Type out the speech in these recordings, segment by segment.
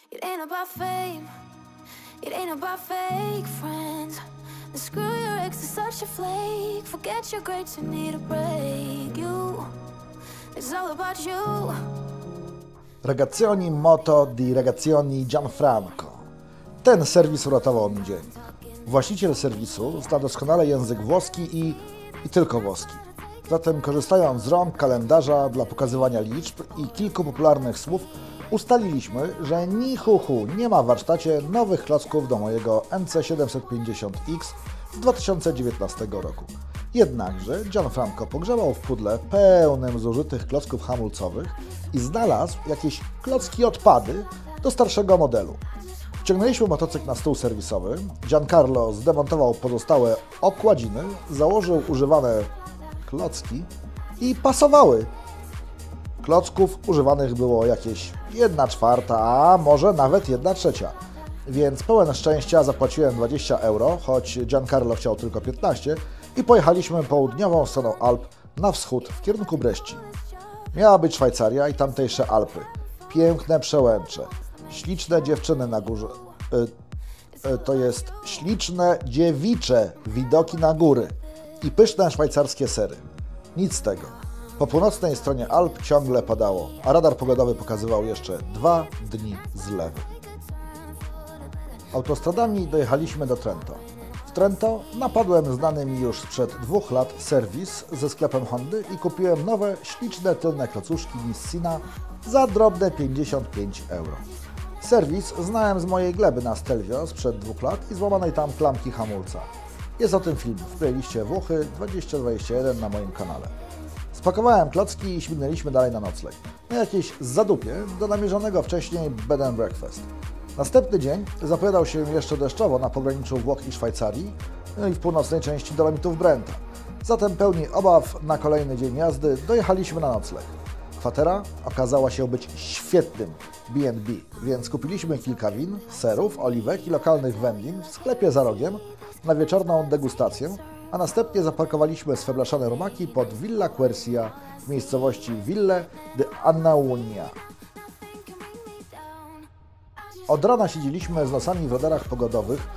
It ain't about fame, it ain't about fake friends. And screw your ex, is such a flake. Forget your greats, you need a break. It's all about you. Ragazzoni Moto di Ragazzoni Gianfranco. Ten serwis uratował mi dzień. Właściciel serwisu zna doskonale język włoski i tylko włoski. Zatem korzystając z rąk, kalendarza dla pokazywania liczb i kilku popularnych słów, ustaliliśmy, że ni hu nie ma w warsztacie nowych klocków do mojego NC750X z 2019 roku. Jednakże Gianfranco pogrzebał w pudle pełnym zużytych klocków hamulcowych i znalazł jakieś klocki odpady do starszego modelu. Wciągnęliśmy motocykl na stół serwisowy, Giancarlo zdemontował pozostałe okładziny, założył używane klocki i pasowały. Klocków używanych było jakieś 1/4, a może nawet 1/3. Więc pełen szczęścia zapłaciłem 20 euro, choć Giancarlo chciał tylko 15 i pojechaliśmy południową stroną Alp na wschód w kierunku Bresci. Miała być Szwajcaria i tamtejsze Alpy. Piękne przełęcze, śliczne dziewczyny na górze, to jest śliczne dziewicze widoki na góry i pyszne szwajcarskie sery. Nic z tego. Po północnej stronie Alp ciągle padało, a radar pogodowy pokazywał jeszcze 2 dni zlewu. Autostradami dojechaliśmy do Trento. W Trento napadłem znany mi już sprzed 2 lat serwis ze sklepem Hondy i kupiłem nowe, śliczne tylne klocuszki Nissina za drobne 55 euro. Serwis znałem z mojej gleby na Stelvio sprzed 2 lat i złamanej tam klamki hamulca. Jest o tym film w playliście Włochy 2021 na moim kanale. Spakowałem klocki i śmignęliśmy dalej na nocleg. Na jakieś zadupie do namierzonego wcześniej bed and breakfast. Następny dzień zapowiadał się jeszcze deszczowo na pograniczu Włoch i Szwajcarii, no i w północnej części Dolomitów Brenta. Zatem pełni obaw na kolejny dzień jazdy dojechaliśmy na nocleg. Kwatera okazała się być świetnym B&B, więc kupiliśmy kilka win, serów, oliwek i lokalnych wędlin w sklepie za rogiem na wieczorną degustację, a następnie zaparkowaliśmy sweblaszane rumaki pod Villa Quercia w miejscowości Ville de Annaunia. Od rana siedzieliśmy z nosami w radarach pogodowych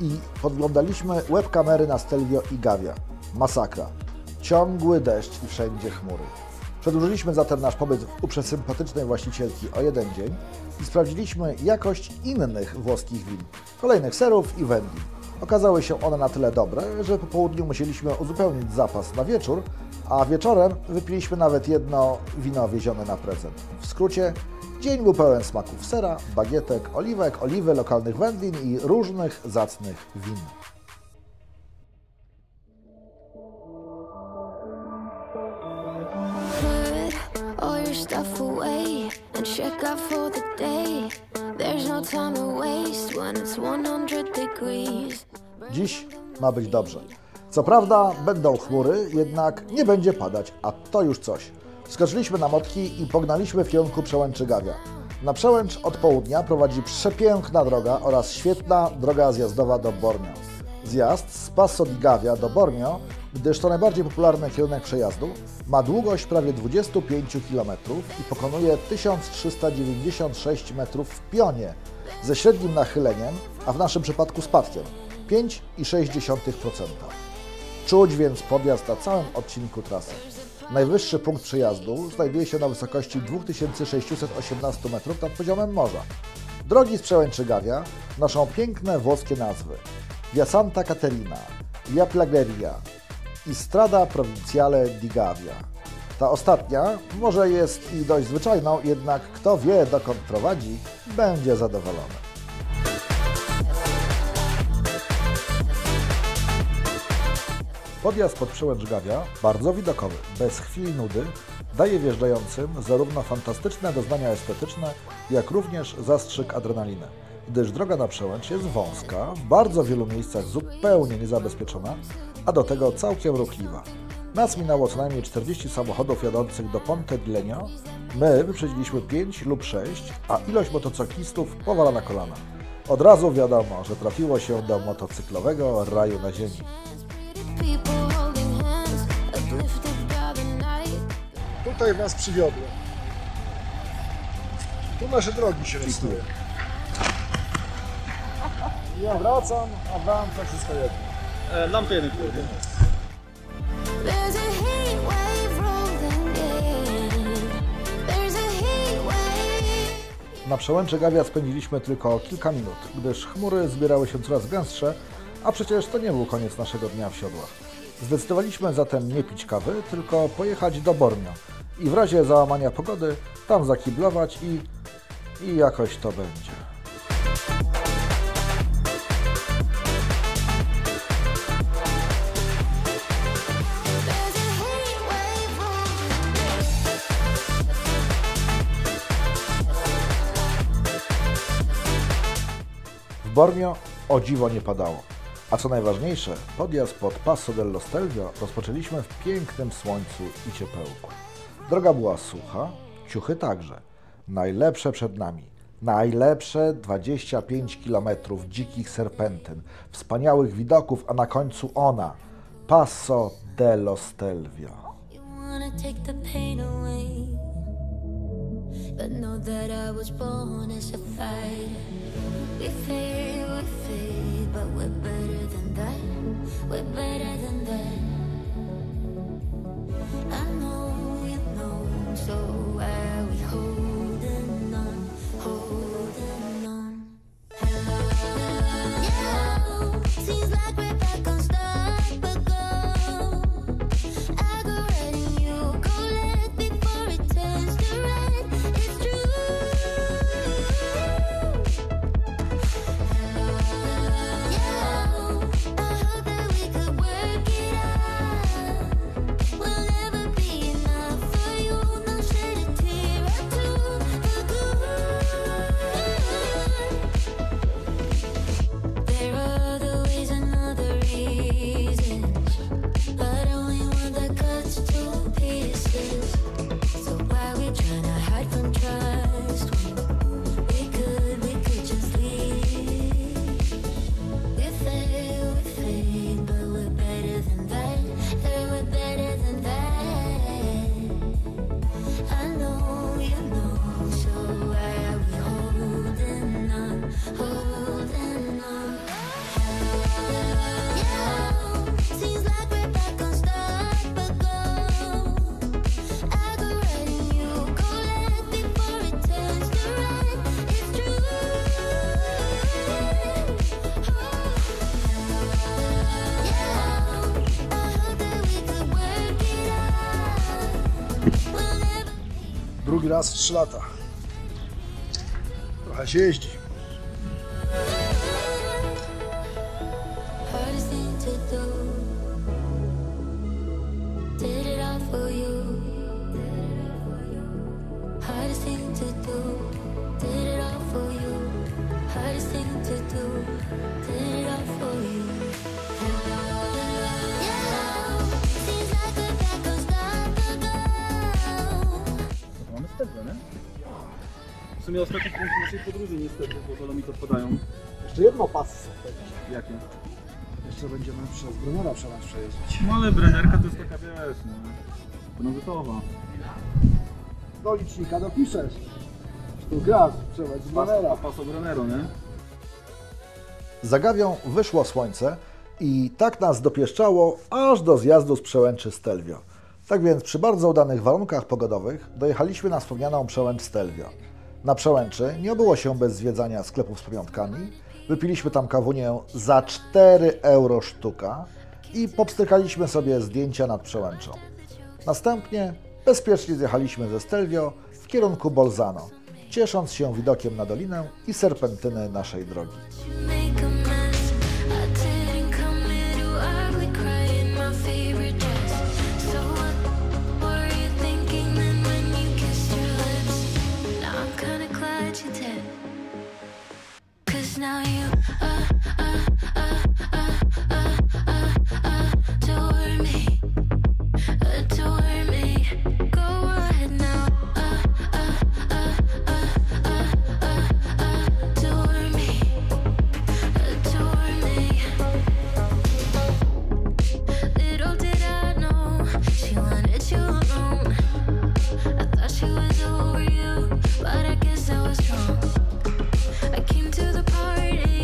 i podglądaliśmy webkamery na Stelvio i Gavia. Masakra. Ciągły deszcz i wszędzie chmury. Przedłużyliśmy zatem nasz pobyt u przesympatycznej właścicielki o 1 dzień i sprawdziliśmy jakość innych włoskich win, kolejnych serów i wędlin. Okazały się one na tyle dobre, że po południu musieliśmy uzupełnić zapas na wieczór, a wieczorem wypiliśmy nawet jedno wino wiezione na prezent. W skrócie, dzień był pełen smaków sera, bagietek, oliwek, oliwy, lokalnych wędlin i różnych zacnych win. Dziś ma być dobrze. Co prawda będą chmury, jednak nie będzie padać, a to już coś. Skoczyliśmy na motki i pognaliśmy w kierunku przełęczy Gavia. Na przełęcz od południa prowadzi przepiękna droga oraz świetna droga zjazdowa do Bormio. Zjazd z Passo di Gavia do Bormio, gdyż to najbardziej popularny kierunek przejazdu, ma długość prawie 25 km i pokonuje 1396 metrów w pionie, ze średnim nachyleniem, a w naszym przypadku spadkiem 5,6%. Czuć więc podjazd na całym odcinku trasy. Najwyższy punkt przejazdu znajduje się na wysokości 2618 metrów nad poziomem morza. Drogi z przełęczy Gavia noszą piękne włoskie nazwy: Via Santa Caterina, Via Plagheria i Strada Provinciale di Gavia. Ta ostatnia może jest i dość zwyczajną, jednak kto wie, dokąd prowadzi, będzie zadowolony. Podjazd pod przełęcz Gavia, bardzo widokowy, bez chwili nudy, daje wjeżdżającym zarówno fantastyczne doznania estetyczne, jak również zastrzyk adrenaliny, gdyż droga na przełęcz jest wąska, w bardzo wielu miejscach zupełnie niezabezpieczona, a do tego całkiem ruchliwa. Nas minęło co najmniej 40 samochodów jadących do Ponte di Legno, my wyprzedziliśmy 5 lub 6, a ilość motocyklistów powala na kolana. Od razu wiadomo, że trafiło się do motocyklowego raju na ziemi. Tutaj Was przywiodłem. Tu nasze drogi się rozstają. Ja wracam, a wam to wszystko jedno. Nam to jeden. There's a heat wave rolling in. There's a heat wave. Na przełęczy Gawia spędziliśmy tylko kilka minut, gdyż chmury zbierały się coraz gęstsze, a przecież to nie był koniec naszego dnia w siodłach. Zdecydowaliśmy zatem nie pić kawy, tylko pojechać do Bormio i w razie załamania pogody tam zakiblować i jakoś to będzie. There's a heat wave rolling W Bormio o dziwo nie padało. A co najważniejsze, podjazd pod Passo dello Stelvio rozpoczęliśmy w pięknym słońcu i ciepełku. Droga była sucha, ciuchy także. Najlepsze przed nami. Najlepsze 25 km dzikich serpentyn, wspaniałych widoków, a na końcu ona, Passo dello Stelvio. You wanna take the pain away, but know that I was born as a fighter. We fade, but we're better than that. We're better than that. I know you know, so why are we holding on, holding on? Yeah, seems like we're back on start, but go. I go right and you go left before it turns to red. It's true. Yeah, I hope that we could work it out. We'll never be enough for you. Don't shed a tear or two for good. There are other ways and other reasons, but only one that cuts to pieces. So why we tryna hide from trust when we could just leave? We fade, but we're better than that. Yeah, we're better than that. I know you know, so why are we holding on, holding on? Yeah, seems like we're back on start, but go. I go right and you go left before it turns to red. It's true. Yeah, I hope that we could work it out. We'll never. Drugi raz w 3 lata. Trochę się jeździ. Hardest thing to do. Did it all for you. Hardest thing to do. Did it all for you. Hardest thing to do. Did it all for you. Yeah, seems like we're back on start, but go. Mamy Stelvio, nie? W sumie ostatni punkt naszej podróży niestety, bo Dolomity odpadają. Jeszcze jedno passo. Jakie? Jeszcze będziemy przez Brunera przejeździć. No ale Brennerka to jest taka, wiesz, no, pełnowytowa. Do licznika dopiszesz. Sztuk raz przechodź z Brunera. Passo Brennero, nie? Za Gawią wyszło słońce i tak nas dopieszczało aż do zjazdu z przełęczy Stelvio. Tak więc przy bardzo udanych warunkach pogodowych dojechaliśmy na wspomnianą przełęcz Stelvio. Na przełęczy nie obyło się bez zwiedzania sklepów z pamiątkami. Wypiliśmy tam kawunię za 4 euro sztuka i popstrykaliśmy sobie zdjęcia nad przełęczą. Następnie bezpiecznie zjechaliśmy ze Stelvio w kierunku Bolzano, ciesząc się widokiem na dolinę i serpentyny naszej drogi. Make a mess. I didn't come here to ugly cry in my favorite dress. So what were you thinking then when you kissed your lips? Now I'm kinda glad you did. 'Cause now you adore me, adore me. Go ahead now, adore me, adore me. Little did I know she wanted you alone. I thought she was over you, but I guess I was wrong. I came to the party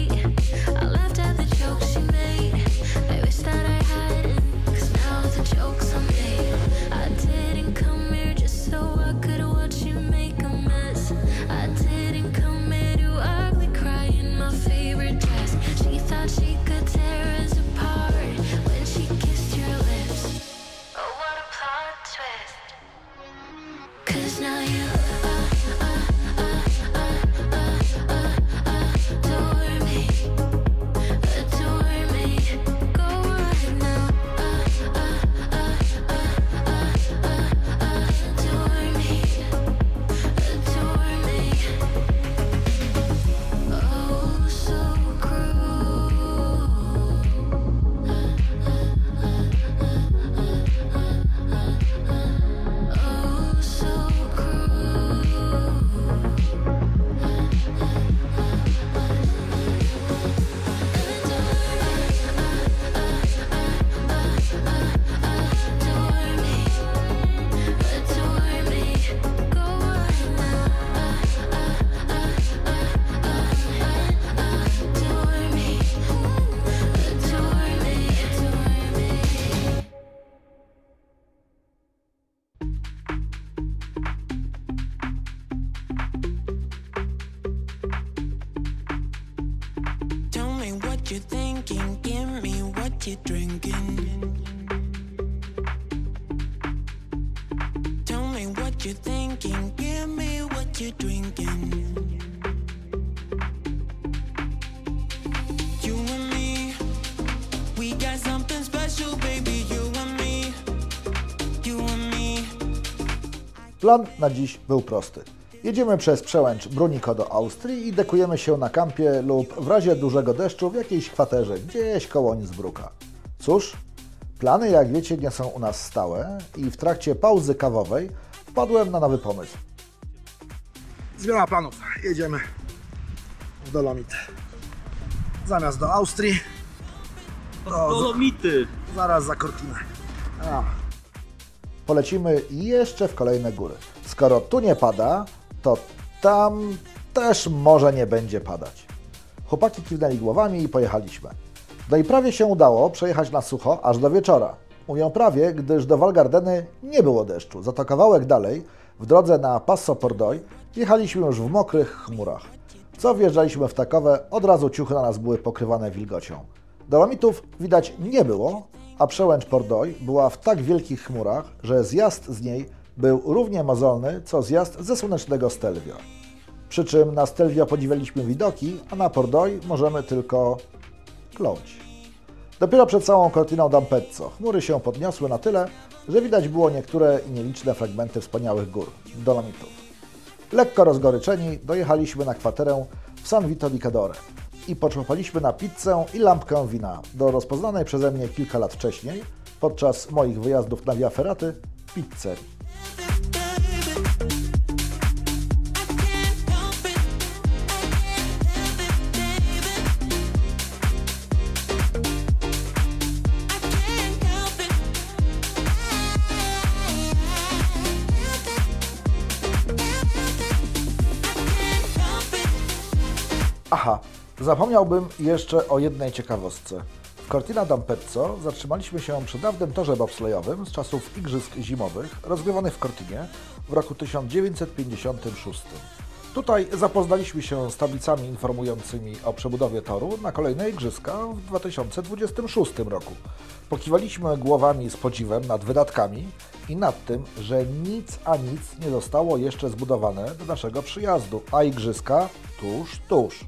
what you're thinking, give me what you're drinking. Tell me what you're thinking, give me what you're drinking. You and me, we got something special, baby. You and me, you and me. Plan na dziś był prosty. Jedziemy przez przełęcz Bruniko do Austrii i dekujemy się na kampie lub w razie dużego deszczu w jakiejś kwaterze, gdzieś koło Innsbrucka. Cóż, plany, jak wiecie, nie są u nas stałe i w trakcie pauzy kawowej wpadłem na nowy pomysł. Zmiana planów. Jedziemy w Dolomity. Zamiast do Austrii, Dolomity! zaraz za Cortinę. Polecimy jeszcze w kolejne góry. Skoro tu nie pada, to tam też może nie będzie padać. Chłopaki kiwnęli głowami i pojechaliśmy. No i prawie się udało przejechać na sucho aż do wieczora. Mówię prawie, gdyż do Val Gardeny nie było deszczu. Za to kawałek dalej, w drodze na Passo Pordoi, jechaliśmy już w mokrych chmurach. Co wjeżdżaliśmy w takowe, od razu ciuchy na nas były pokrywane wilgocią. Dolomitów widać nie było, a przełęcz Pordoi była w tak wielkich chmurach, że zjazd z niej był równie mozolny, co zjazd ze słonecznego Stelvio. Przy czym na Stelvio podziwialiśmy widoki, a na Pordoi możemy tylko kląć. Dopiero przed całą Cortiną d'Ampezzo chmury się podniosły na tyle, że widać było niektóre i nieliczne fragmenty wspaniałych gór, Dolomitów. Lekko rozgoryczeni dojechaliśmy na kwaterę w San Vito di Cadore i poczłapaliśmy na pizzę i lampkę wina do rozpoznanej przeze mnie kilka lat wcześniej, podczas moich wyjazdów na Via Ferraty, pizzerii. Aha, zapomniałbym jeszcze o jednej ciekawostce. W Cortina d'Ampezzo zatrzymaliśmy się przy dawnym torze bobslejowym z czasów Igrzysk Zimowych, rozgrywanych w Cortinie w roku 1956. Tutaj zapoznaliśmy się z tablicami informującymi o przebudowie toru na kolejne igrzyska w 2026 roku. Pokiwaliśmy głowami z podziwem nad wydatkami i nad tym, że nic a nic nie zostało jeszcze zbudowane do naszego przyjazdu, a igrzyska tuż.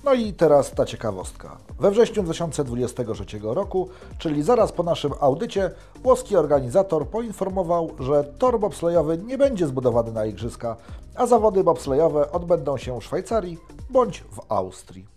No i teraz ta ciekawostka. We wrześniu 2023 roku, czyli zaraz po naszym audycie, włoski organizator poinformował, że tor bobslejowy nie będzie zbudowany na igrzyska, a zawody bobslejowe odbędą się w Szwajcarii bądź w Austrii.